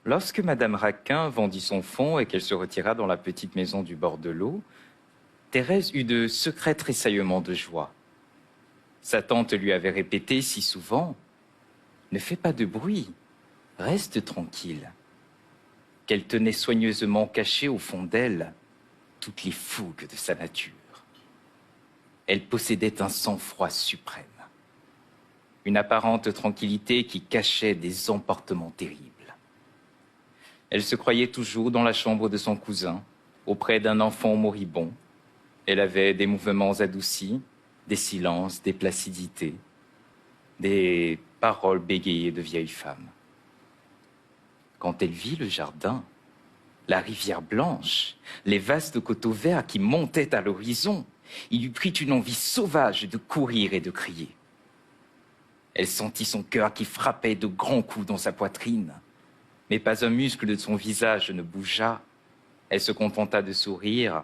Lorsque Madame Raquin vendit son fonds et qu'elle se retira dans la petite maison du bord de l'eau, Thérèse eut de secrets tressaillements de joie. Sa tante lui avait répété si souvent « Ne fais pas de bruit, reste tranquille », qu'elle tenait soigneusement cachées au fond d'elle toutes les fougues de sa nature. Elle possédait un sang-froid suprême, une apparente tranquillité qui cachait des emportements terribles. Elle se croyait toujours dans la chambre de son cousin, auprès d'un enfant moribond. Elle avait des mouvements adoucis, des silences, des placidités, des paroles bégayées de vieille femme. Quand elle vit le jardin, la rivière blanche, les vastes coteaux verts qui montaient à l'horizon, il lui prit une envie sauvage de courir et de crier. Elle sentit son cœur qui frappait de grands coups dans sa poitrine, mais pas un muscle de son visage ne bougea. Elle se contenta de sourire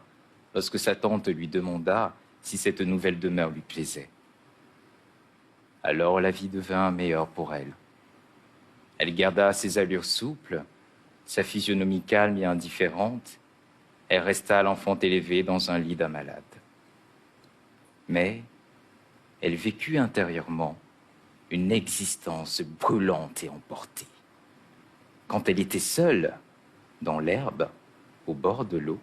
lorsque sa tante lui demanda si cette nouvelle demeure lui plaisait. Alors la vie devint meilleure pour elle. Elle garda ses allures souples, sa physionomie calme et indifférente. Elle resta l'enfant élevé dans un lit d'un malade. Mais elle vécut intérieurement une existence brûlante et emportée. Quand elle était seule, dans l'herbe, au bord de l'eau,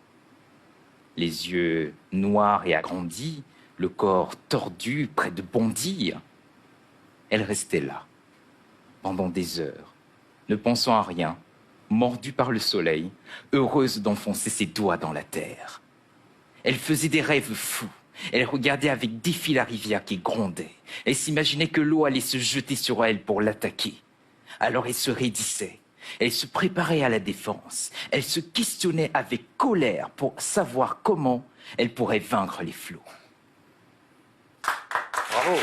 les yeux noirs et agrandis, le corps tordu, près de bondir, elle restait là, pendant des heures, ne pensant à rien, mordue par le soleil, heureuse d'enfoncer ses doigts dans la terre. Elle faisait des rêves fous. Elle regardait avec défi la rivière qui grondait. Elle s'imaginait que l'eau allait se jeter sur elle pour l'attaquer. Alors elle se raidissait. Elle se préparait à la défense. Elle se questionnait avec colère pour savoir comment elle pourrait vaincre les flots. Bravo!